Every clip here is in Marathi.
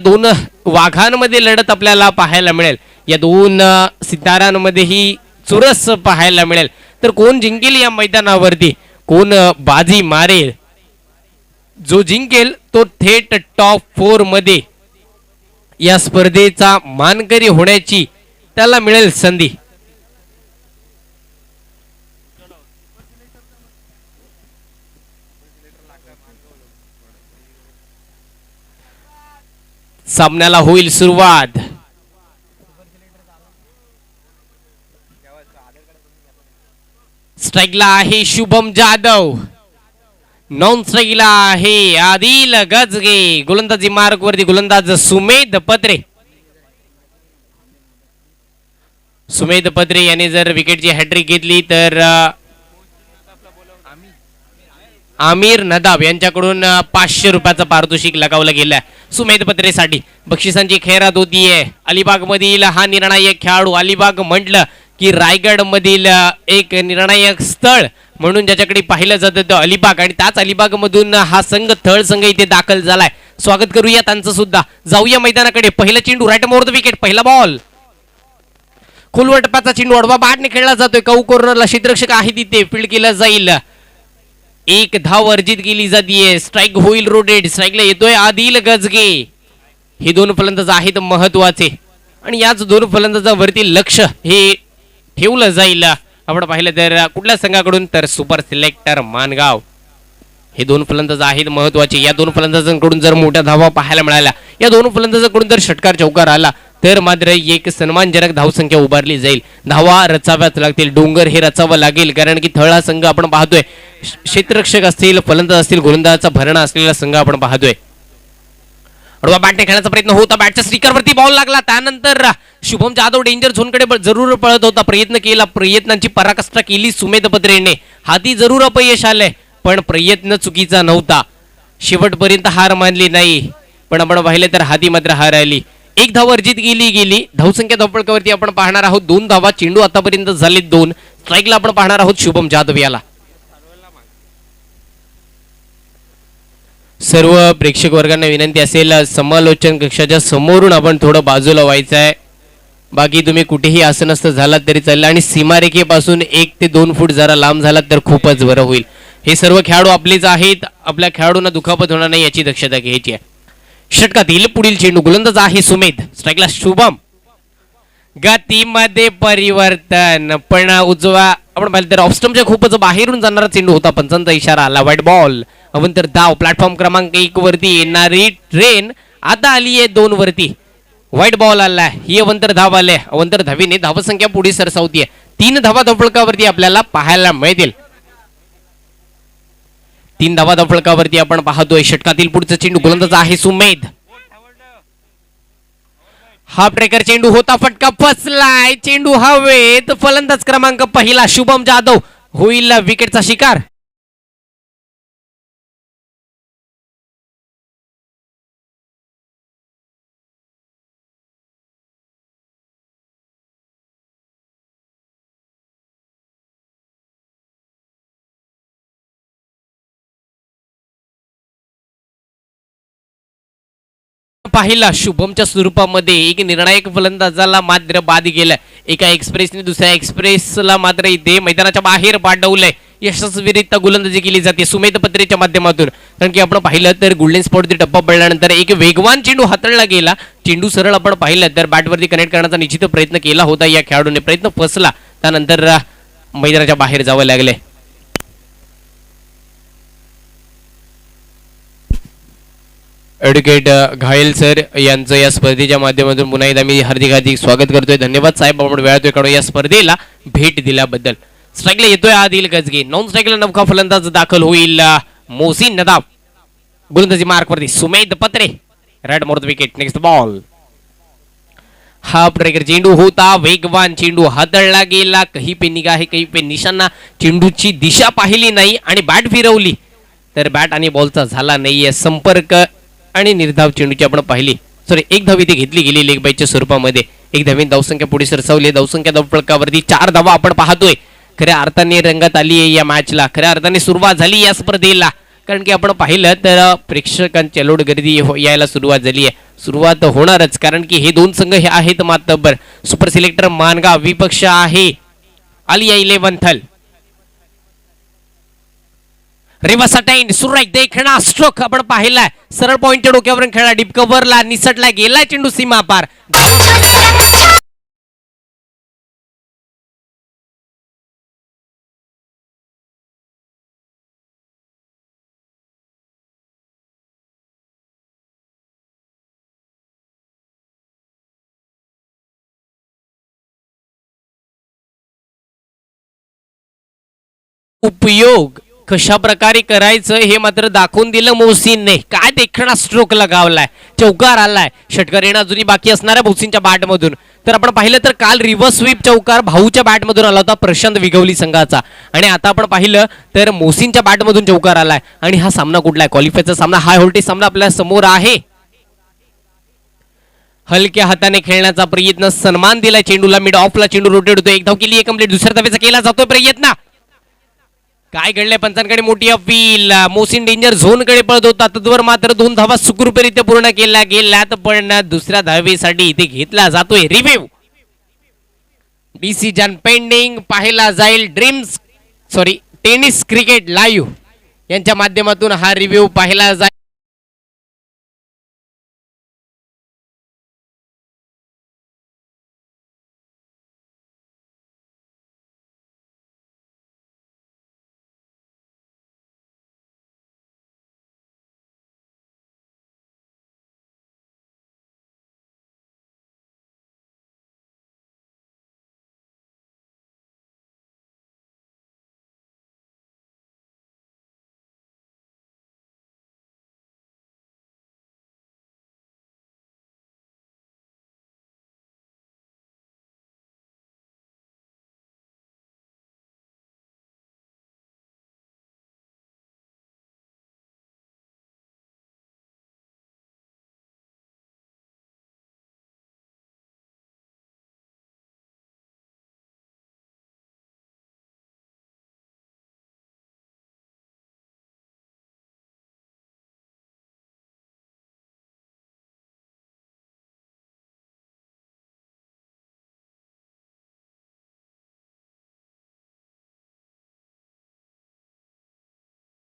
दोन वाघांमध्ये लढत आपल्याला पाहायला मिळेल. या दोन सितारांमध्येही चुरस पाहायला मिळेल. तर कोण जिंकेल या मैदानावरती, कोण बाजी मारेल, जो जिंकेल तो थेट टॉप 4 मध्ये या स्पर्धेचा मानकरी होण्याची त्याला मिळेल संधी. सामन्याला होईल सुरुवात. स्ट्राइकला आहे शुभम जाधव, नॉन स्ट्राइकला आहे आदिल गजगे. गोलंदाजी मार्क वरती गोलंदाज सुमेध पत्रे. सुमेध पत्रे याने जर विकेटची हॅट्रिक घेतली तर आमिर नदाब यांच्याकडून 500 रुपयाचं पारितोषिक लगावलं गेलं आहे सुमेध पत्रेसाठी. बक्षिसांची खैरात होतीये. अलिबाग मधील हा निर्णायक खेळाडू, अलिबाग म्हटलं की रायगड मधील एक निर्णायक स्थळ म्हणून ज्याच्याकडे पाहिलं जातं तो अलिबाग, आणि त्याच अलिबाग मधून हा संघ थळ संघ इथे दाखल झालाय. स्वागत करूया त्यांचं सुद्धा. जाऊया मैदानाकडे. पहिला चेंडू राईट मोर द विकेट, पहिला बॉल. खोलवर टप्प्याचा चेंडू अडवा बॅटने खेळला जातोय. कौ कॉर्नरला क्षेत्ररक्षक आहे तिथे, फील्ड केला जाईल. एक धाव अर्जित केली जातीये. स्ट्राइक होईल रोटेट. स्ट्राइकला येतोय आदिल गजगे. हे दोन फलंदाज आहेत महत्वाचे, आणि याच दोन फलंदाजावरती लक्ष हे ठेवलं जाईल. आपण पाहिलं तर कुठल्या संघाकडून, तर सुपर सिलेक्टर मानगाव. हे दोन फलंदाज आहेत महत्वाचे. या दोन फलंदाजांकडून जर मोठ्या धावा पाहायला मिळाल्या, या दोन फलंदाजांकडून जर षटकार चौकार आला तर मात्र एक सन्मानजनक धावसंख्या उभारली जाईल. धावा रचाव्याच लागतील. डोंगर हे रचावं लागेल, कारण की थळ हा संघ आपण पाहतोय. क्षेत्ररक्षक असतील, फलंदाज असतील, गोलंदाजाचा भरणा असलेला संघ आपण पाहतोय. अडवा बॅटने खेळण्याचा प्रयत्न होता. बॅटच्या स्टिकरवरती बॉल लागला. त्यानंतर शुभम जाधव डेंजर झोनकडे जरूर पळत होता. प्रयत्न केला, प्रयत्नांची पराकाष्ठा केली सुमेध पत्रेने. हाती जरूर अपयश आलंय, पण प्रयत्न चुकीचा नव्हता. शेवटपर्यंत हार मानली नाही, पण आपण पाहिलं तर हाती मात्र हार आली. एक धाव अर्जित गेली. धावसंख्या धावपळकावरती आपण पाहणार आहोत 2 धावा. चेंडू आतापर्यंत झाले 2. स्ट्राइकला आपण पाहणार आहोत शुभम जाधव याला. सर्व प्रेक्षक वर्गांना विनंती असेल, समालोचन कक्षाच्या समोरून आपण थोडं बाजूला व्हायचं आहे. बाकी तुम्ही कुठेही आसनस्थ झालात तरी चालेल, आणि सीमारेखेपासून 1 ते 2 फूट जरा लांब झालात तर खूपच बरं होईल. हे सर्व खेळाडू आपलेच आहेत. आपल्या खेळाडूंना दुखापत होणार नाही याची दक्षता घ्यायची आहे. षटकातील पुढील चेंडू गोलंदाज आहे सुमेध. स्ट्राइकला शुभम. गतीमध्ये परिवर्तन, पण उजवा आपण पाहिलं तर ऑफस्टमच्या खूपच बाहेरून जाणारा चेंडू होता. पंचांचा इशारा आला. वाईट बॉल. अवंतर धाव. प्लॅटफॉर्म क्रमांक 1 वरती येणारी ट्रेन आता आली आहे 2 वरती. वाईट बॉल आलाय. ही अवंतर धाव आले. अवंतर धावीने धावसंख्या पुढे सरसावतीये. 3 धावा धावफलकावरती आपल्याला पाहायला मिळतील. 3 धावा धावफलकावरती आपण पाहतोय. षटकातील पुढचा चेंडू गोलंदाज आहे सुमेध. हाफ ट्रेकर चेंडू होता. फटका फसलाय. चेंडू हवेत. फलंदाज क्रमांक पहिला शुभम जाधव होईल विकेटचा शिकार. पाहिला शुभमच्या स्वरूपामध्ये एक निर्णायक फलंदाजाला मात्र बाद गेलाय. एका एक्सप्रेसने दुसऱ्या एक्सप्रेसला मात्र इथे मैदानाच्या बाहेर पाठवलंय. यशस्वीरित्या गोलंदाजी केली जाते सुमेध पत्रेच्या माध्यमातून. कारण की आपण पाहिलं तर गोल्डन स्पॉटवरती टप्पा पडल्यानंतर एक वेगवान चेंडू हाताळला गेला. चेंडू सरळ आपण पाहिलं तर बॅटवरती कनेक्ट करण्याचा निश्चित प्रयत्न केला होता या खेळाडूने. प्रयत्न फसला. त्यानंतर मैदानाच्या बाहेर जावं लागले. ॲडव्होकेट घायल सर यांचं या स्पर्धेच्या माध्यमातून पुन्हा एकदा मी हार्दिक स्वागत करतोय. धन्यवाद साहेब, आपण वेळात काढून या स्पर्धेला भेट दिल्याबद्दल. स्ट्राइकला येतोय आदिल गजगे. नॉन स्ट्राइकला नवखा फलंदाज दाखल होईल मोहसिन नदाब. गोलंदाजी मार्क वरती सुमेध पत्रे. रेड मोर the wicket. Next ball. Half tracker चेंडू होता. वेगवान चेंडू हाताळला गेला. काही पे निगाहे काही पे निशाणा. चेंडूची दिशा पाहिली नाही आणि बॅट फिरवली तर बॅट आणि बॉलचा झाला नाहीये संपर्क, आणि निर्धाव चेंडूची आपण पाहिली. सॉरी, एक धाव इथे घेतली गेली लेग बायच्या स्वरूपामध्ये. एक धावीने धावसंख्या पुढे सरसावली. धावसंख्या धावफलकावरती 4 धावा आपण पाहतोय. खऱ्या अर्थाने रंगात आली आहे या मॅचला. खऱ्या अर्थाने सुरुवात झाली या स्पर्धेला. कारण की आपण पाहिलं तर प्रेक्षकांची लोड गर्दी यायला सुरुवात झाली आहे. सुरुवात होणारच, कारण की हे दोन संघ हे आहेत मातब्बर. सुपर सिलेक्टर मानगाव विपक्ष आहे आलिया 11 थल. रिव्हर्स अटेंड सुरेख देखणा स्ट्रोक आपण पाहिलाय. सरळ पॉइंटच्या डोक्यावरून खेळला, डीप कव्हरला निसटला, गेला चेंडू सीमा पार. उपयोग कशा प्रकारे करायचं हे मात्र दाखवून दिलं मोहसिनने. काय देखणा स्ट्रोक लगावलाय, चौकार आलाय. षटकार येणं अजूनही बाकी असणाऱ्या मोहसिनच्या बॅट मधून. तर आपण पाहिलं तर काल रिव्हर्स स्वीप चौकार भाऊच्या बॅट मधून आला होता प्रशांत विगवली संघाचा, आणि आता आपण पाहिलं तर मोहसिनच्या बॅट मधून चौकार आलाय. आणि हा सामना कुठला आहे? क्वालिफायचा सामना, हाय व्होल्टेज सामना आपल्या समोर आहे. हलक्या हाताने खेळण्याचा प्रयत्न, सन्मान दिलाय चेंडूला. मिड ऑफला चेंडू रोटेट होतो. एक धाव केली आहे कंप्लीट. दुसऱ्या धावेचा केला जातोय प्रयत्न. काय घडलंय? पंचांकडे मोठी अपील. मोहसिन डेंजर झोन कडे पळत होता, तद्वर मात्र 2 धावा सुखरूपरित्या पूर्ण केल्या गेल्यात. पण दुसऱ्या धावेसाठी इथे घेतला जातोय रिव्ह्यू. डिसिजन पेंडिंग पाहिला जाईल. टेनिस क्रिकेट लाईव्ह यांच्या माध्यमातून हा रिव्ह्यू पाहिला जाईल.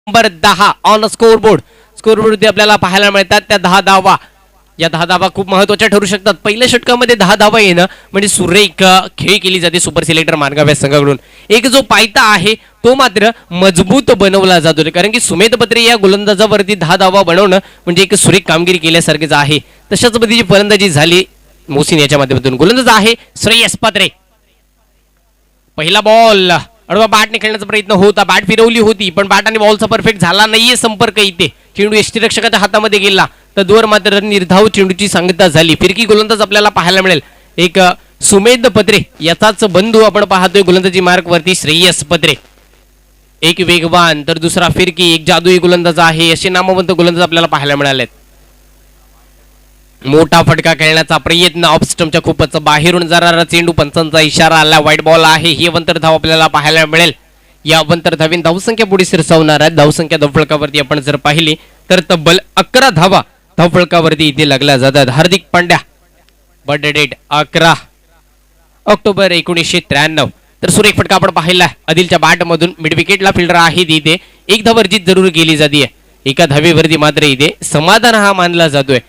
Number 10 on scoreboard. स्कोरबोर्ड आपल्याला पाहायला मिळतात त्या 10 धावा. या 10 धावा खूप महत्वाच्या ठरू शकतात. पहिल्या षटकामध्ये 10 धावा येणं म्हणजे सुरेख खेळ केली जाते सुपर सिलेक्टर मानगाव या संघाकडून. एक जो पायता आहे तो मात्र मजबूत बनवला जातो, कारण की सुमेध पत्रे या गोलंदाजावरती 10 धावा बनवणं म्हणजे एक सुरेख कामगिरी केल्यासारखेच आहे. तशाच पद्धतीची फलंदाजी झाली मोहसिन याच्या माध्यमातून. गोलंदाज आहे श्रेयस पत्रे. पहिला बॉल अडवा बॅटने खेळण्याचा प्रयत्न होता, बॅट फिरवली होती पण बॅट आणि बॉलचा परफेक्ट झाला नाहीये संपर्क. इथे चेंडू यष्टीरक्षकाच्या हातामध्ये गेला, तद्वर मात्र निर्धाव चेंडूची सांगता झाली. फिरकी गोलंदाज आपल्याला पाहायला मिळेल एक सुमेध पत्रे याचाच बंधू आपण पाहतोय गोलंदाजी मार्क वरती श्रेयस पत्रे. एक वेगवान तर दुसरा फिरकी, एक जादुई गोलंदाज आहे, असे नामवंत गोलंदाज आपल्याला पाहायला मिळालेत. मोठा फटका खेळण्याचा प्रयत्न ऑफ स्टंपच्या खूपच बाहेरून जाणारा चेंडू, पंचांचा इशारा आला, व्हाईट बॉल आहे. ही अवंतर धाव आपल्याला पाहायला मिळेल. या अवंतर धावीन धावसंख्या पुढे शिरसावणार आहे. धावसंख्या धावफलकावरती आपण जर पाहिली तर तब्बल 11 धावा धावफलकावरती इथे लागल्या जातात. Hardik Pandya birthday date 11 October 1993. तर सुरेख फटका आपण पाहिला आदिलच्या बॅट मधून. मिड विकेटला फिल्डर आहे तिथे. एक धाव वर्जित जरूर केली जाते. एका धावेवरती मात्र इथे समाधान हा मानला जातोय.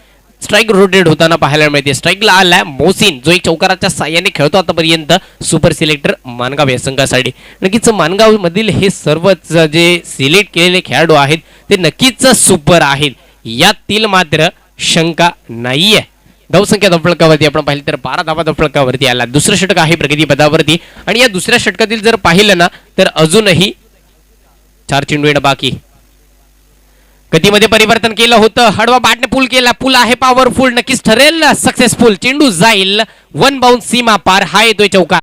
स्ट्राईक रोटेट होताना पाहायला मिळते. स्ट्राईकला आलाय मोहसिन, जो एक चौकाराच्या साह्याने खेळतो आतापर्यंत सुपर सिलेक्टर मानगाव या संघासाठी. नक्कीच मानगाव मधील हे सर्वच जे सिलेक्ट केलेले खेळाडू आहेत ते नक्कीच सुपर आहेत, यातील मात्र शंका नाहीये. धावसंख्या धावफलकावरती आपण पाहिलं तर 12 धावा धावफलकावरती आला. दुसरं षटक आहे प्रगती पदावरती, आणि या दुसऱ्या षटकातील जर पाहिलं ना तर अजूनही 4 चेंडू येणं बाकी. गतीमध्ये परिवर्तन केलं होतं. हडवा बॅटने पूल केला. पूल आहे पॉवरफुल, नक्कीच ठरेल सक्सेसफुल. चेंडू जाईल वन बाउंस सीमा पार. हा येतोय चौकार.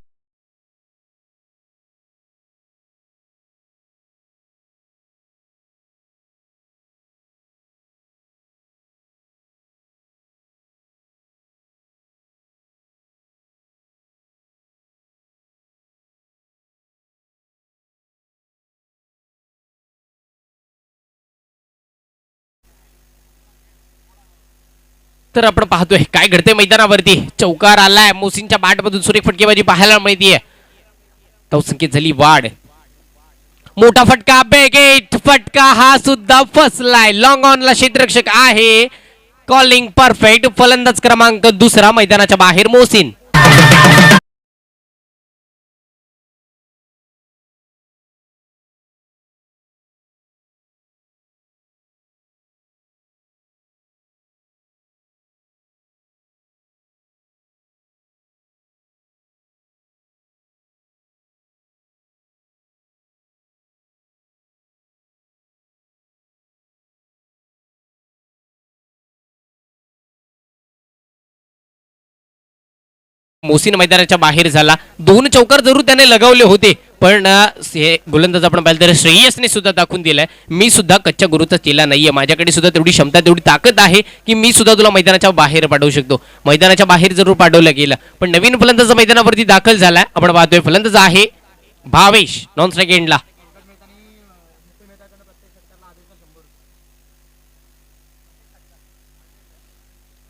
तर आपण पाहतोय काय घडतंय मैदानावरती. चौकार आलाय, मोसीनच्या बॅटमधून सुरेख फटकेबाजी पाहायला मिळतीये. धावसंख्येत झाली वाढ. मोठा फटका, बेगेट फटका, हा सुद्धा फसलाय. लॉंग ऑनला क्षेत्ररक्षक आहे. Calling perfect. फलंदाज क्रमांक दुसरा मैदानाच्या बाहेर मोसीन. मोसीन मैदानाच्या बाहेर झाला. 2 चौकार जरूर त्याने लगावले होते, पण हे गोलंदाज आपण पाहिलं तर श्रेयसने सुद्धा दाखवून दिलाय, मी सुद्धा कच्च्या गुरुचा चेला नाहीये. माझ्याकडे सुद्धा तेवढी क्षमता, तेवढी ताकद आहे की मी सुद्धा तुला मैदानाच्या बाहेर पाठवू शकतो. मैदानाच्या बाहेर जरूर पाठवलं गेलं, पण नवीन फलंदाज मैदानावरती दाखल झालाय. आपण पाहतोय फलंदाज आहे भावेश. नॉन स्ट्राईक एंडला.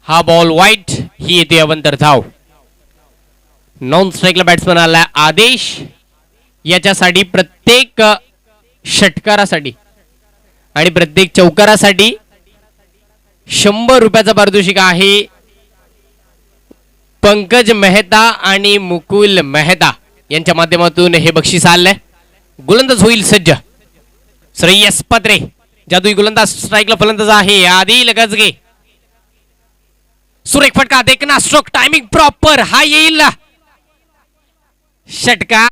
हा बॉल वाईट. ही येते अवंतर धाव. नॉन स्ट्राईकला बॅट्समन आलाय आदेश. याच्यासाठी प्रत्येक षटकारासाठी आणि प्रत्येक चौकारासाठी 100 रुपयाचा पारितोषिक आहे. पंकज मेहता आणि मुकुल मेहता यांच्या माध्यमातून हे बक्षीस आलंय. गोलंदाज होईल सज्ज श्रेयस पत्रे. जादुई गोलंदाज. स्ट्राईकला फलंदाज आहे आदिल गजगे. सुरेख फटका, देखना स्ट्रोक, टायमिंग प्रॉपर. हा येईल षटका.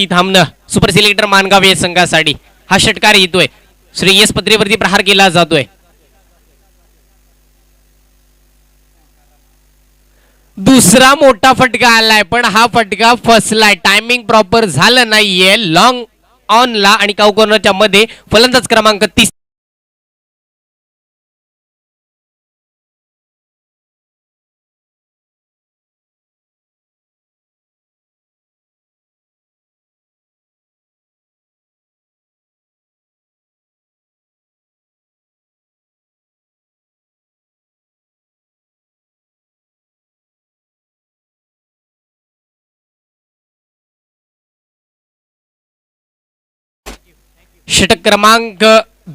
थांबणं. सुपर सिलेक्टर मानगाव या संघासाठी हा षटकार येतोय. श्रेयस पत्रेवरती प्रहार केला जातोय. दुसरा मोठा फटका आलाय, पण हा फटका फसलाय. टायमिंग प्रॉपर झालं नाहीये. लॉंग ऑनला आणि काऊ कॉर्नरच्या मध्ये फलंदाज क्रमांक 30. षटक क्रमांक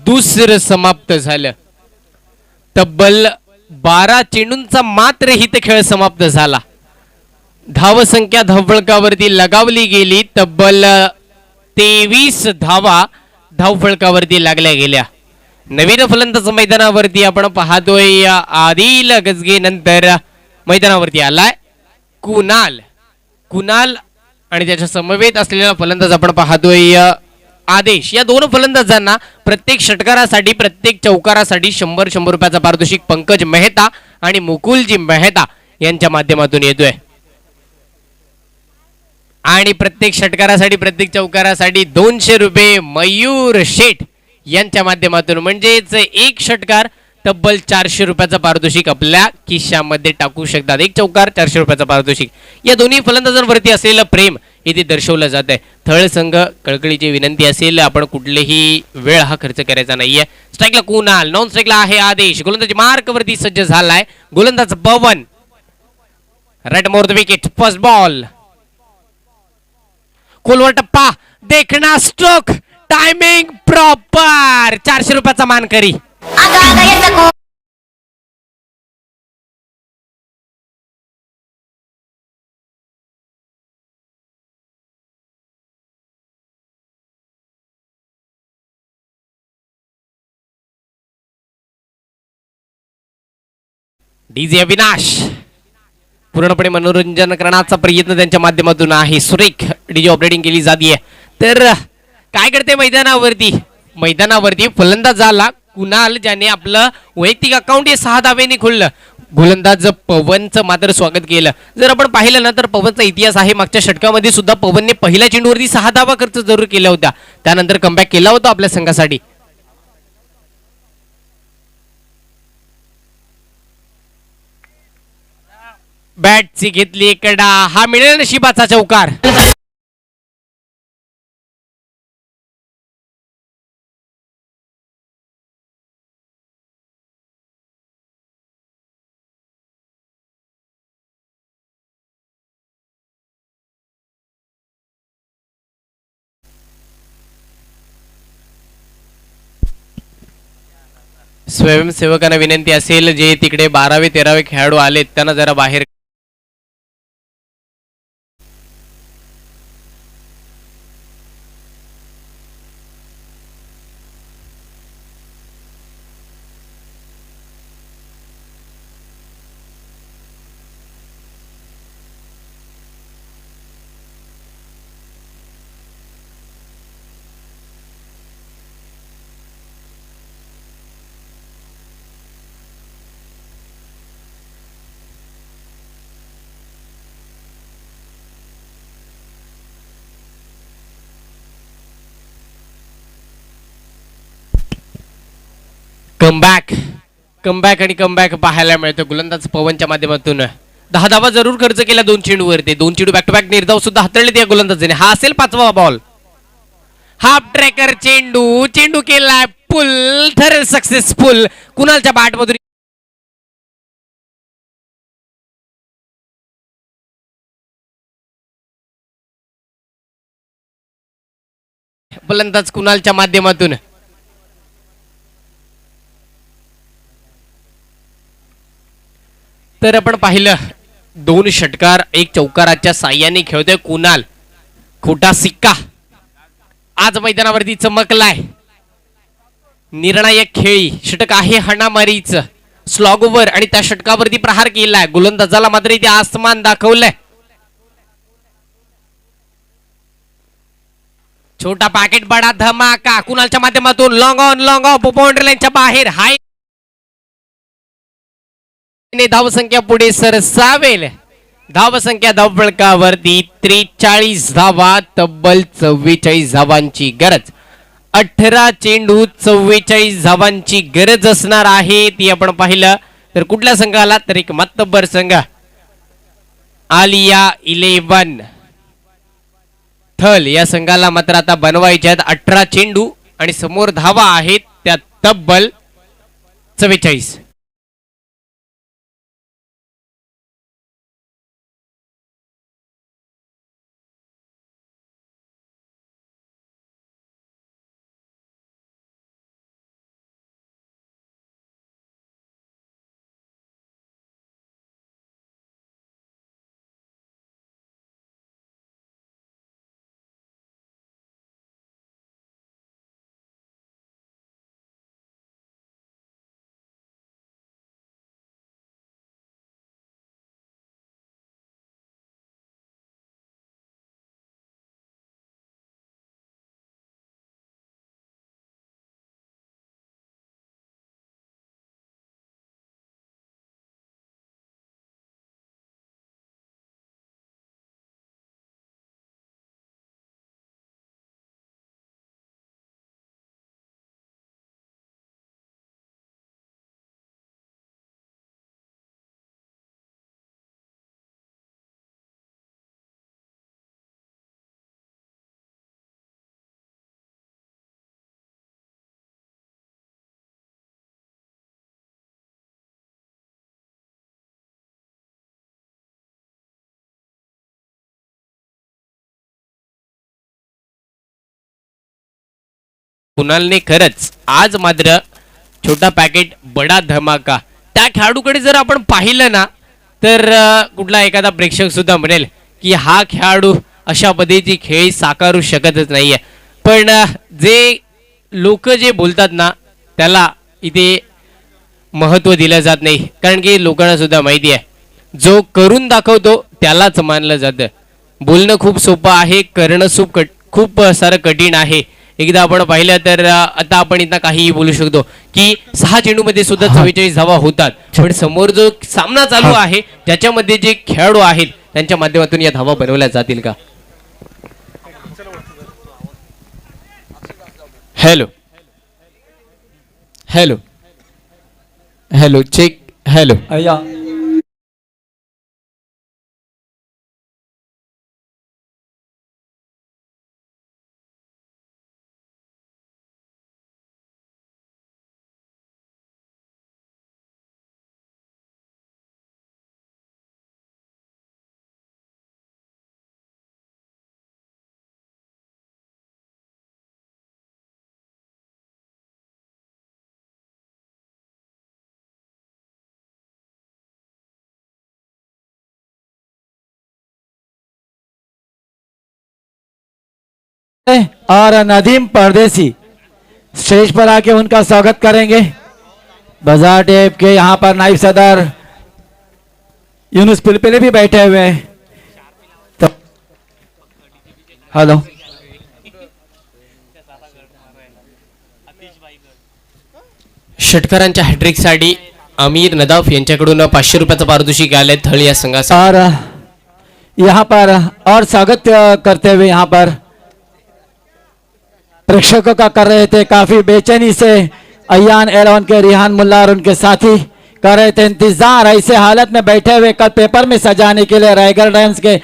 दुसरं समाप्त झालं. तब्बल 12 चेंडूंचा मात्र हित खेळ समाप्त झाला. धावसंख्या धावफलकावरती लगावली गेली. तब्बल 23 धावा धावफलकावरती लागल्या गेल्या. नवीन फलंदाज मैदानावरती आपण पाहतोय आदिल गजगे. नंतर मैदानावरती आलाय कुणाल. आणि त्याच्या समवेत असलेला फलंदाज आपण पाहतोय आदेश. या 2 फलंदाजांना प्रत्येक षटकारासाठी प्रत्येक चौकारासाठी 100 रुपयाचा पारितोषिक पंकज मेहता आणि मुकुलजी मेहता यांच्या माध्यमातून येतोय. आणि प्रत्येक षटकारासाठी प्रत्येक चौकारासाठी 200 रुपये मयूर शेठ यांच्या माध्यमातून, म्हणजेच एक षटकार तब्बल 400 रुपयाचा पारितोषिक आपल्या खिशामध्ये टाकू शकतात. एक चौकार 400 रुपयाचा पारितोषिक. या दोन्ही फलंदाजांवरती असलेलं प्रेम इथे दर्शवलं जात आहे. थळ संघ कळकळीची विनंती असेल, आपण कुठलेही वेळ हा खर्च करायचा नाहीये. स्ट्राईकला कुणाल, नॉन स्ट्राईकला आहे आदेश. गोलंदाज मार्क वरती सज्ज झालाय. गोलंदाज Pawan. Right more the wicket. First ball. खोलवर टप्पा, देखना स्ट्रोक, टायमिंग प्रॉपर. 400 रुपयाचा मानकरी. डीजे अविनाश पूर्णपणे मनोरंजन करण्याचा प्रयत्न त्यांच्या माध्यमातून आहे. सुरेख डीजे ऑपरेटिंग केली जाते. तर काय करते मैदानावरती फलंदाज झाला कुणाल, ज्याने आपलं वैयक्तिक अकाउंट हे 6 धावेने खोललं. गोलंदाज पवनचं मात्र स्वागत केलं. जर आपण पाहिलं ना तर पवनचा इतिहास आहे. मागच्या षटकामध्ये सुद्धा पवनने पहिल्या चेंडूवरती 6 धावा खर्च जरूर केल्या होत्या. त्यानंतर कमबॅक केला होता आपल्या संघासाठी. बॅटची घेतली कडा, हा मिळेल नशिबाचा चौकार. स्वयंसेवकांना विनंती असेल जे तिकडे 12वे 13वे खेळाडू आलेत त्यांना जरा बाहेर. कमबॅक कमबॅक आणि कमबॅक पाहायला मिळतो गोलंदाज पवनच्या माध्यमातून. 10 धावा जरूर खर्च केला 2 चेंडूवरती. 2 चेंडू बॅक टू बॅक निर्धाव सुद्धा हाताळले त्या गोलंदाजाने. हा असेल 5वा बॉल. हाफ ट्रॅकर चेंडू, चेंडू केलाय पुल, ठरेल सक्सेसफुल. कुणालच्या बॅटमधून गोलंदाज कुणालच्या माध्यमातून. तर आपण पाहिलं 2 षटकार 1 चौकाराच्या साह्याने खेळतोय कुणाल. खोटा सिक्का आज मैदानावरती चमकलाय. निर्णायक खेळी षटक आहे हाणामारीच. स्लॉग ओव्हर आणि त्या षटकावरती प्रहार केलाय. गोलंदाजाला मात्र इथे आसमान दाखवलंय. छोटा पॅकेट बडा धमाका कुणालच्या माध्यमातून. लॉंग ऑफ बाउंड्री लाईनच्या बाहेर. हाय धावसंख्या पुढे सरसावेल. धावसंख्या धावफलकावरती 43 धावा, तब्बल 44 धावांची गरज. 18 चेंडू 44 धावांची गरज असणार आहे. ती आपण पाहिलं तर कुठल्या संघाला तर एक मातब्बर संघ आलिया 11 थल या संघाला मात्र आता बनवायचे आहेत 18 चेंडू आणि समोर धावा आहेत त्या तब्बल 44. कुणालने खरंच आज मात्र छोटा पॅकेट बडा धमाका. त्या खेळाडूकडे जर आपण पाहिलं ना तर कुठला एखादा प्रेक्षक सुद्धा म्हणेल की हा खेळाडू अशा पद्धतीची खेळ साकारू शकतच नाहीये. पण जे लोक जे बोलतात ना त्याला इथे महत्व दिलं जात नाही. कारण की लोकांना सुद्धा माहिती आहे जो करून दाखवतो त्यालाच मानलं जातं. बोलणं खूप सोपं आहे, करणं खूप सारं कठीण आहे. एकदा आपण पाहिलं तर आता आपण इथं काहीही बोलू शकतो की 6 चेंडूमध्ये सुद्धा 44 धावा होतात, पण समोर जो सामना चालू आहे ज्याच्यामध्ये जे खेळाडू आहेत त्यांच्या माध्यमातून या धावा बनवल्या जातील का? Hello hello hello check hello अय्या और नदीम परदेसी स्टेज पर आके उनका स्वागत करेंगे। बाजार टेप के यहाँ पर नाइब सदर यूनुस पिलपिले भी बैठे हुए हैं। तो हेलो षटकारांच्या हॅट्रिक साठी आमिर नदाफ यांच्याकडून 500 रुपयाचं पारितोषिक आले थळ या संघाचा। और यहाँ पर और स्वागत करते हुए यहाँ पर प्रेक्षकों का कर रहे थे काफी बेचैनी से अयान एलवन के रिहान मुल्ला और उनके साथी कर रहे थे इंतजार, ऐसे हालत में बैठे हुए कल पेपर में सजाने के लिए रायगढ़ टाइम्स के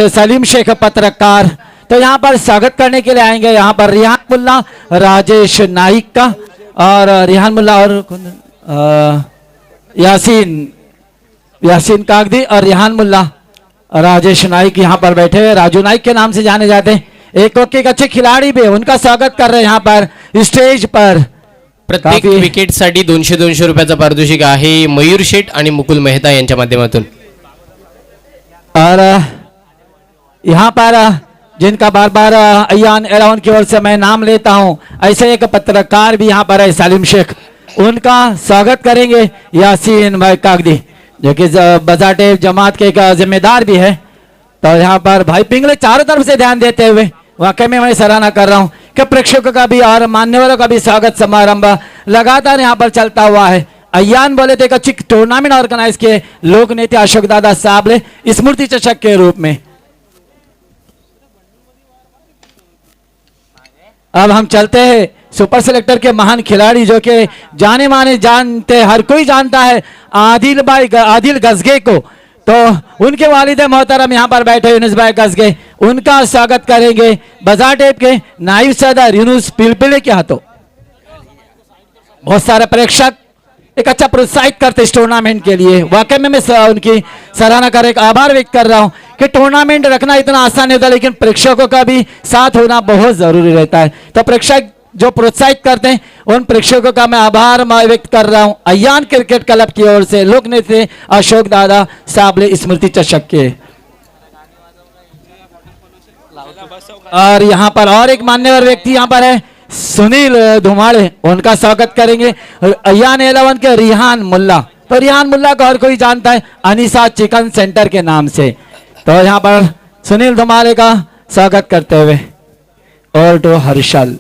सलीम शेख पत्रकार। तो यहाँ पर स्वागत करने के लिए आएंगे यहाँ पर रिहान मुल्ला, राजेश नाइक का और रिहान मुल्ला और यासीन कागदी और रिहान मुल्ला, राजेश नाइक यहाँ पर बैठे हुए राजू नाइक के नाम से जाने जाते हैं। एक अच्छे खिलाड़ी भी उनका स्वागत कर रहे हैं यहाँ पर स्टेज पर। प्रत्येक विकेट साठी 200 रुपयाचं पारितोषिक आहे मयूर शेठ आणि मुकुल मेहता यांच्या माध्यमातून। और यहाँ पर जिनका बार बार अयान एलावन की ओर से मैं नाम लेता हूँ, ऐसे एक पत्रकार भी यहाँ पर है सलीम शेख, उनका स्वागत करेंगे यासीन भाई कागदी जो कि बजाटे जमात के एक जिम्मेदार भी है। तो यहाँ पर भाई पिंगले चारों तरफ से ध्यान देते हुए वाकई में मैं सराहना कर रहा हूँ कि प्रेक्षकों का भी और मान्यवरों का भी स्वागत समारंभ लगातार यहाँ पर चलता हुआ है। अयान बोले थे एक अच्छी टूर्नामेंट ऑर्गेनाइज किए लोक नेता अशोक दादा साबले स्मृति चषक के रूप में। अब हम चलते हैं सुपर सेलेक्टर के महान खिलाड़ी जो कि जाने माने जानते हर कोई जानता है आदिल गजगे को। तो उनके वालिद मोहतरम यहाँ पर बैठे यूनुस भाई गजगे, उनका स्वागत करेंगे बाजार टेप के नाइब सदर यूनुस पिलपिले के हाथों। बहुत सारे प्रेक्षक एक अच्छा प्रोत्साहित करते इस टूर्नामेंट के लिए, वाकई में मैं उनकी सराहना कर एक आभार व्यक्त कर रहा हूं कि टूर्नामेंट रखना इतना आसान नहीं होता, लेकिन प्रेक्षकों का भी साथ होना बहुत जरूरी रहता है। तो प्रेक्षक जो प्रोत्साहित करते हैं उन प्रेक्षकों का मैं आभार व्यक्त कर रहा हूं अयान क्रिकेट क्लब की ओर से लोक नेता अशोक दादा साबले स्मृति चषक के। और यहाँ पर और एक मान्यवर व्यक्ति यहाँ पर है सुनील धुमाड़े, उनका स्वागत करेंगे अयान एलावन के रिहान मुल्ला। तो रिहान मुल्ला को हर कोई जानता है अनीसा चिकन सेंटर के नाम से। तो यहाँ पर सुनील धुमाड़े का स्वागत करते हुए और तो हर्षल।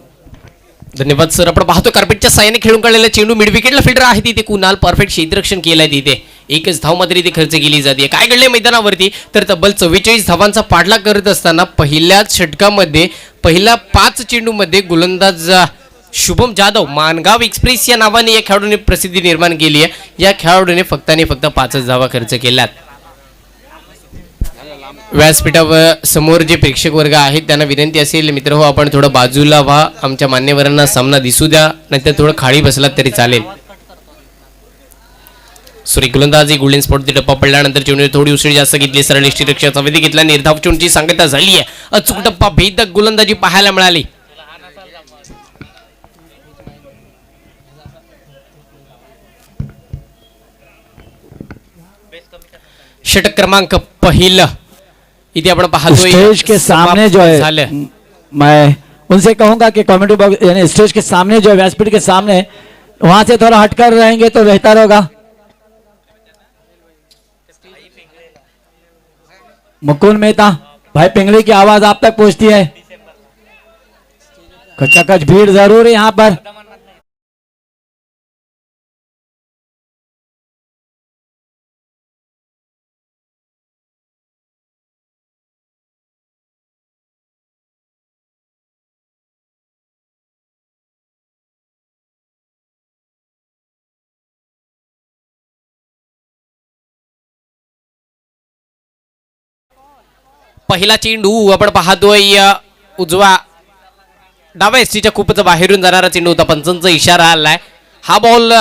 धन्यवाद सर। आपण पाहतो कार्पेटच्या साहाय्याने खेळून काढलेला चेंडू मिड विकेटला फिल्डर आहे तिथे कुणाल परफेक्ट क्षेत्ररक्षण केलंय तिथे, एकच धाव मात्र इथे खर्च केली जाते। काय घडले मैदानावरती तर तब्बल 44 धावांचा पाठलाग करत असताना पहिल्याच षटकामध्ये पहिल्या 5 चेंडूमध्ये गोलंदाज शुभम जाधव मानगाव एक्सप्रेस या नावाने या खेळाडूने प्रसिद्धी निर्माण केली आहे। या खेळाडूने फक्त आणि फक्त 5 धावा खर्च केल्यात। व्यासपीठावर समोर जे प्रेक्षक वर्ग आहेत त्यांना विनंती असेल मित्र हो आपण थोडं बाजूला व्हा, आमच्या मान्यवरांना सामना दिसू द्या, नाहीतर थोडं खाली बसलात तरी चालेल। सुरेख गोलंदाजी गोल्डन स्पॉट टप्पा पडल्यानंतर चेंडू थोडी उसळी जास्त घेतली, सरळ यष्टीरक्षक संवेदी घेतला, निर्धाव चेंडूची सांगता झाली आहे, अचूक टप्पा भेदक गोलंदाजी पाहायला मिळाली। षटक क्रमांक पहिला इथे आपण पाहतोय स्टेज के सामने जो है मैं उनसे कहूंगा कि कमेटी बॉक्स यानी स्टेज के सामने जो व्यासपीठ के सामने वहां से थोड़ा हटकर रहेंगे तो बेहतर होगा। मुकुल मेहता भाई पिंगली की आवाज आप तक पहुंचती है, कचाकच भीड़ जरूर है यहाँ पर। पहिला चेंडू आपण पाहतोय उजवा डाव्या एसटीच्या खूपच बाहेरून जाणारा चेंडू होता, पंचांचा इशारा आलाय. हा बॉल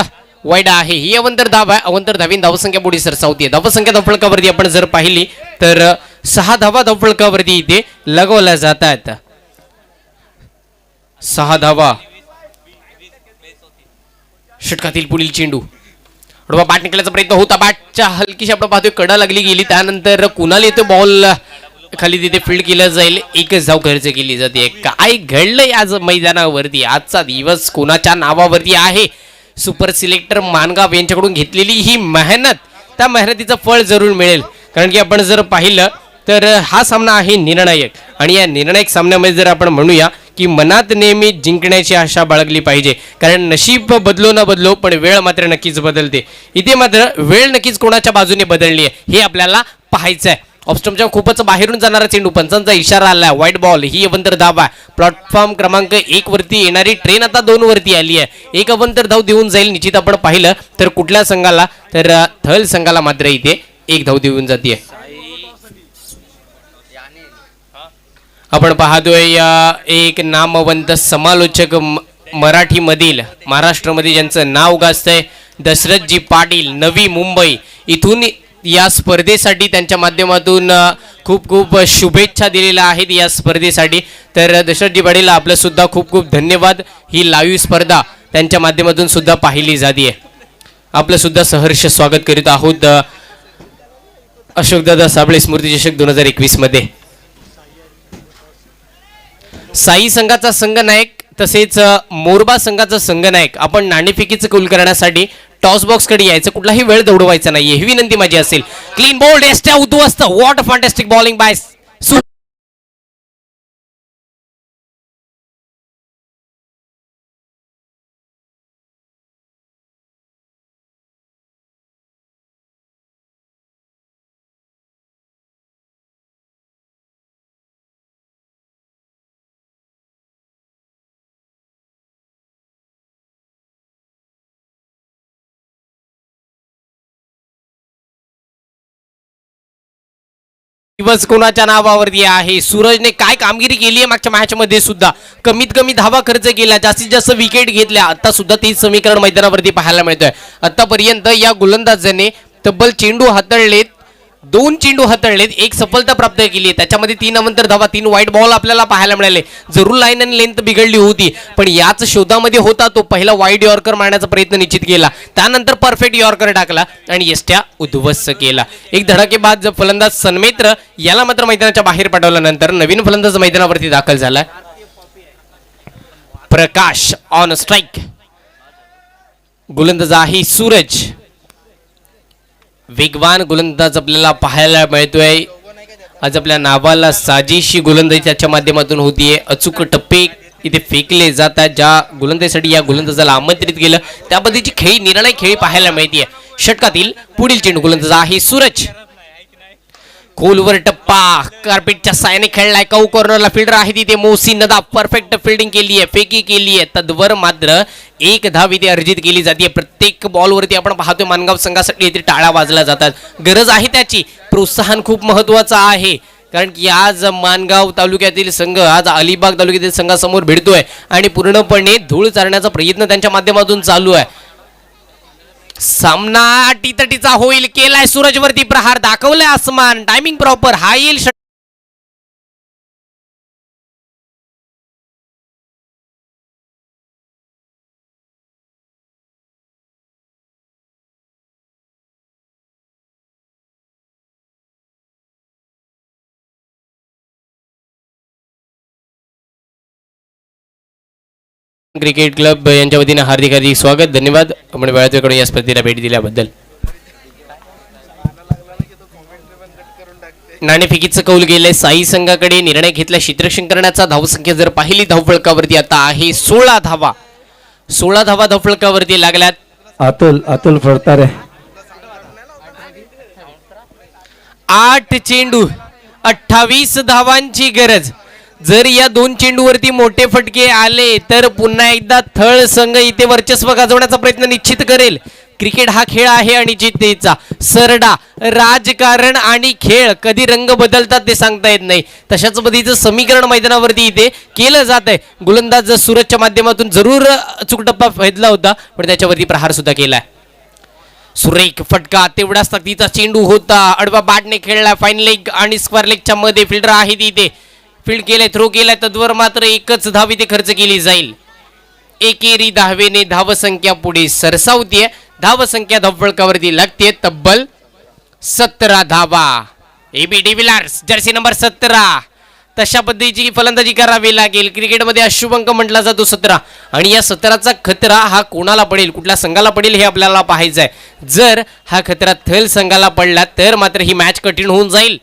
वाईड आहे. ही अवंतर धाव आहे. अवंतर धावीन धावसंख्या पुढे सरसावती आहे. धावसंख्या धावफलकावरती आपण जर पाहिली तर 6 धावा धावफलकावरती इथे लगवल्या जातात. 6 धावा. षटकातील पुढील चेंडू बाट निघण्याचा प्रयत्न होता. बॅटच्या हलकीशी आपण पाहतोय कडा लागली गेली. त्यानंतर कुणाला येतो बॉल खाली तिथे फील्ड केलं जाईल. एकच धाव खर्च केली जाते. काय घडलंय आज मैदानावरती? आजचा दिवस कोणाच्या नावावरती आहे? सुपर सिलेक्टर मानगाव यांच्याकडून घेतलेली ही मेहनत, त्या मेहनतीचं फळ जरूर मिळेल. कारण की आपण जर पाहिलं तर हा सामना आहे निर्णायक. आणि या निर्णायक सामन्यामध्ये जर आपण म्हणूया की मनात नेहमी जिंकण्याची आशा बाळगली पाहिजे. कारण नशीब बदलो न बदलो पण वेळ मात्र नक्कीच बदलते. इथे मात्र वेळ नक्कीच कोणाच्या बाजूने बदलली आहे हे आपल्याला पाहायचं आहे. ऑफस्टमच्या खूपच बाहेरून जाणारा चेंडू, पंचांचा इशारा आला. White ball. ही अवंतर धाव आहे. प्लॅटफॉर्म क्रमांक 1 वरती येणारी ट्रेन आता 2 वरती आली आहे. एक अवंतर धाव देऊन जाईल निश्चित. आपण पाहिलं तर कुठल्या संघाला तर थल संघाला मात्र इथे 1 धाव देऊन जाते. आपण पाहतोय एक नामवंत समालोचक मराठीमधील महाराष्ट्रामध्ये ज्यांचं नाव गाजतंय दशरथजी पाटील, नवी मुंबई. इथून या स्पर्धेसाठी त्यांच्या माध्यमातून खूप खूप शुभेच्छा दिलेल्या आहेत या स्पर्धेसाठी. तर दशरथजी पाटील आपलं सुद्धा खूप खूप धन्यवाद. ही लाईव्ह स्पर्धा त्यांच्या माध्यमातून सुद्धा पाहिली जाते. आपलं सुद्धा सहर्ष स्वागत करीत आहोत अशोकदादा साबळे स्मृती चषक 2021 मध्ये. साई संघाचा संघनायक तसेच मोरबा संघाचा संघनायक आपण नाणेफेकीचं कौल करण्यासाठी टॉस बॉक्स कडे यायचं. कुठलाही वेळ दौडवायचा नाहीये ही विनंती माझी असेल. क्लीन बोल्ड एस्ट्या उद्ध्वस्त. What a fantastic bowling bye दिवस कोणाच्या नावावरती आहे? सूरजने काय कामगिरी केली आहे मागच्या मॅच मध्ये सुद्धा. कमीत कमी धावा खर्च केला, जास्तीत जास्त विकेट घेतल्या. आता सुद्धा तेच समीकरण मैदानावरती पाहायला मिळतोय. आतापर्यंत या गोलंदाजाने तब्बल चेंडू हाताळलेत, 2 चेंडू हाताळलेत, 1 सफलता प्राप्त केली. त्याच्यामध्ये 3 अवंतर धावा, 3 व्हाईट बॉल आपल्याला पाहायला मिळाले. जरूर लाईन आणि लेंथ बिघडली होती पण याच शोधामध्ये होता तो. पहिला वाईड यॉर्कर मारण्याचा प्रयत्न निश्चित केला, त्यानंतर परफेक्ट यॉर्कर टाकला आणि यष्ट्या उद्ध्वस्त केला. एक धडाकेबाज फलंदाज सन्मित्र याला मात्र मैदानाच्या बाहेर पाठवल्यानंतर नवीन फलंदाज मैदानावरती दाखल झाला. प्रकाश ऑन स्ट्राईक. गोलंदाज आहे सूरज. वेगवान गोलंदाज आपल्याला पाहायला मिळतोय. आज आपल्या नावाला साजेशी गोलंदाजी त्याच्या माध्यमातून होतीये. अचूक टप्पे इथे फेकले जातात. ज्या गोलंदाजीसाठी या गोलंदाजाला आमंत्रित केलं त्या पद्धतीची खेळी, निर्णायक खेळी पाहायला मिळतीये. षटकातील पुढील चेंडू गोलंदाज आहे सूरज. खोलवर टप्पा कार्पेटच्या सायाने खेळलाय. कौ कॉर्नरला फिल्डर आहे तिथे मोसी नदा. परफेक्ट फिल्डिंग केली आहे, फेकी केली आहे. तद्वर मात्र 1 धाव इथे अर्जित केली जाते. प्रत्येक बॉलवरती आपण पाहतोय मानगाव संघासाठी इथे टाळ्या वाजल्या जातात. गरज आहे त्याची. प्रोत्साहन खूप महत्वाचं आहे. कारण की आज मानगाव तालुक्यातील संघ आज अलिबाग तालुक्यातील संघासमोर भिडतोय आणि पूर्णपणे धूळ चारण्याचा प्रयत्न त्यांच्या माध्यमातून चालू आहे. सामना टीतटीचा होईल. केलाय सूरजवरती प्रहार, दाखवलाय आसमान. Timing proper. हा येईल क्रिकेट क्लब यांच्या वतीने हार्दिक हार्दिक स्वागत, धन्यवाद आपण वेळात या स्पर्धेला भेट दिल्याबद्दल. नाणेफेकीचं कौल गेलंय साई संघाकडे. निर्णय घेतला क्षेत्ररक्षण करण्याचा. धावसंख्या जर पाहिली धावफलकावरती आता आहे 16 धावा. 16 धावा धावफलकावरती लागल्यात. अतुल फडतारे 8 चेंडू 28 धावांची गरज. जर या 2 चेंडूवरती मोठे फटके आले तर पुन्हा एकदा थळ संघ इथे वर्चस्व गाजवण्याचा प्रयत्न निश्चित करेल. क्रिकेट हा खेळ आहे अनिश्चिततेचा. सरडा राजकारण आणि खेळ कधी रंग बदलतात ते सांगता येत नाही. तशाच पद्धतीचं समीकरण मैदानावरती इथे केलं जात आहे. गोलंदाज सूरजच्या माध्यमातून जरूर चुकटप्पा फेदला होता पण त्याच्यावरती प्रहार सुद्धा केलाय. सुरेख फटका तेवढाच ताकदीचा चेंडू होता. अडवा बॅटने खेळला. फाईन लेग आणि स्क्वेअर लेगच्या मध्ये फिल्डर आहे तिथे. फील्ड केलाय थ्रो केलाय तद्वर मात्र एकच धाव इथे खर्च केली जाईल. एकेरी धावेने धावसंख्या पुढे सरसावतीये. धावसंख्या धावफलकावरती लागते तब्बल 17 धावा. एबी डिव्हिलियर्स जर्सी नंबर 17 तशा पद्धतीची फलंदाजी करावी लागेल. क्रिकेटमध्ये अशुभंक म्हटला जातो 17 आणि या 17चा खतरा हा कोणाला पडेल कुठल्या संघाला पडेल हे आपल्याला पाहायचं आहे. जर हा खतरा थल संघाला पडला तर मात्र ही मॅच कठीण होऊन जाईल.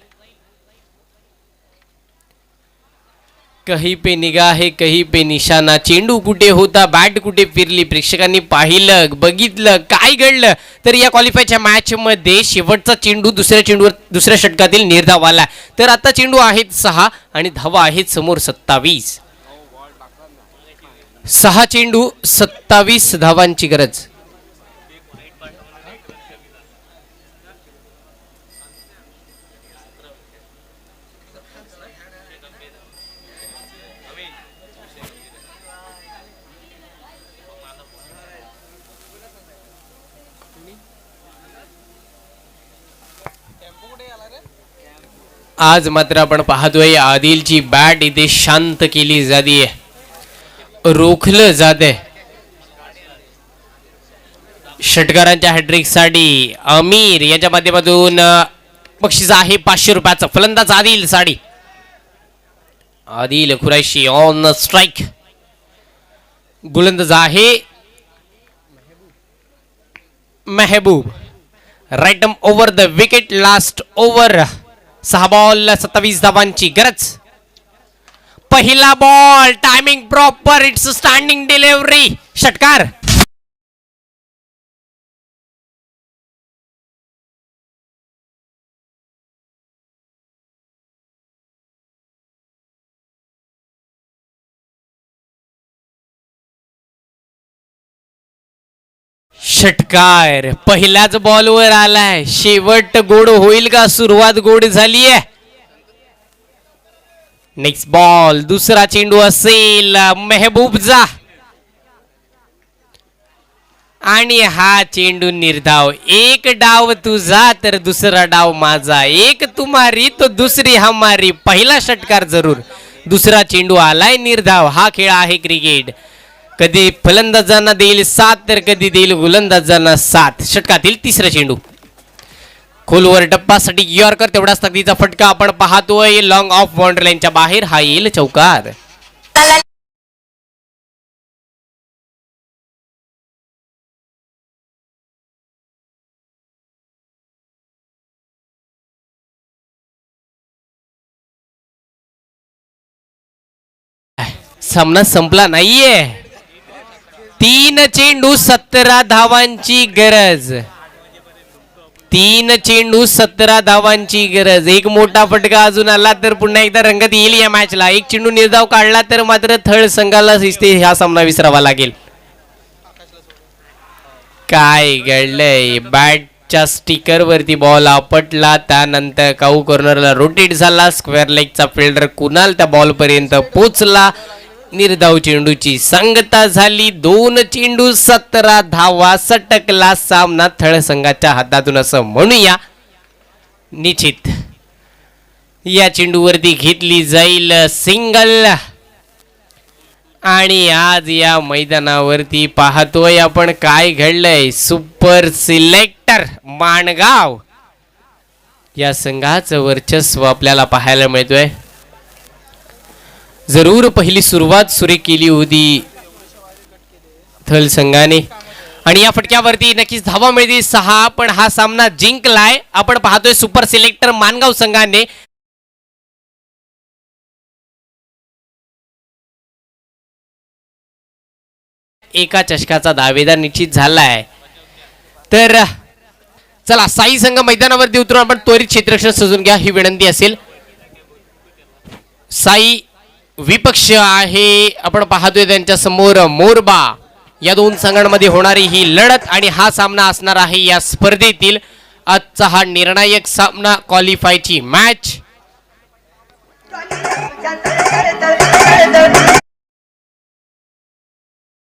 कहीं पे निगाह है कहीं पे निशाणा. चेंडू कुठे होता बॅट कुठे फिरली प्रेक्षकांनी पाहिलं बघितलं काय घडलं तर या क्वालिफायच्या मॅच मध्ये शेवटचा चेंडू दुसऱ्या षटकातील निर्धाव आला. तर आता चेंडू आहेत 6 आणि धावा आहेत समोर 27. 6 चेंडू 27 धावांची गरज. आज मात्र आपण पाहतोय आदिलची बॅट इथे शांत केली जाते. रोखलं जाते. षटकारांच्या हॅट्रिक साठी अमीर याच्या माध्यमातून बक्षीस आहे 500 रुपयाचं. फलंदाज आदिल साडी. Adil Qureshi on strike. गोलंदाज आहे Mehboob. Right over the wicket. Last over 6 ball 27 धावांची गरज. पहिला ball timing proper. It's standing delivery. षटकार. षटकार पहिल्याच बॉलवर आलाय. शेवट गोड होईल का सुरुवात गोड झालीय. नेक्स्ट बॉल दुसरा चेंडू असेल मेहबूबचा आणि हा चेंडू निर्धाव. एक डाव तुझा तर दुसरा डाव माझा. एक तुम्हारी तो दुसरी हमारी. पहिला षटकार जरूर. दुसरा चेंडू आलाय निर्धाव. हा खेळ आहे क्रिकेट. कधी फलंदाजांना देईल 7 तर कधी देईल गोलंदाजांना 7. षटकातील तिसरा चेंडू खोलवर टप्पासाठी यॉर्कर. तेवढाच ताकदीचा फटका आपण पाहतोय. लॉंग ऑफ बाउंड्री लाईनच्या बाहेर. हा येईल चौकार. सामना संपला नाहीये. 3 चेंडू 17 धावांची गरज. 3 चेंडू 17 धावांची गरज. एक मोठा फटका अजून आला तर पुन्हा एकदा रंगत येईल या मॅचला. एक चेंडू निर्धाव काढला तर मात्र थळ संघाला हा सामना विसरावा लागेल. काय घडलंय. बॅटच्या स्टिकर वरती बॉल आपटला. त्यानंतर काऊ कॉर्नरला रोटेट झाला. स्क्वेअर लेगचा फिल्डर कुणाल त्या बॉल पर्यंत पोचला. निर्धाव चेंडूची सांगता झाली. 2 चेंडू 17 धावा. सटकला सामना थळ संघाच्या हातातून असं म्हणूया. निश्चित या चेंडूवरती घेतली जाईल सिंगल. आणि आज या मैदानावरती पाहतोय आपण काय घडलंय. सुपर सिलेक्टर माणगाव या संघाचं वर्चस्व आपल्याला पाहायला मिळतोय. जरूर पहिली सुरुवात सुरेख केली होती थल संघाने आणि या फटक्यावरती नक्कीच धावा मिळतील 6. पण हा सामना जिंकलाय आपण पाहतोय सुपर सिलेक्टर माणगाव संघाने. एका चषकाचा दावेदार निश्चित झालाय. तर चला साई संघ मैदानावरती उतरून आपण त्वरित क्षेत्ररक्षण सजून घ्या ही विनंती असेल. साई विपक्ष आहे, आपण पाहतोय त्यांच्या समोर मोरबा. या दोन संघांमध्ये होणारी ही लढत आणि हा सामना असणार आहे या स्पर्धेतील आजचा हा निर्णायक सामना, क्वालिफायची मॅच.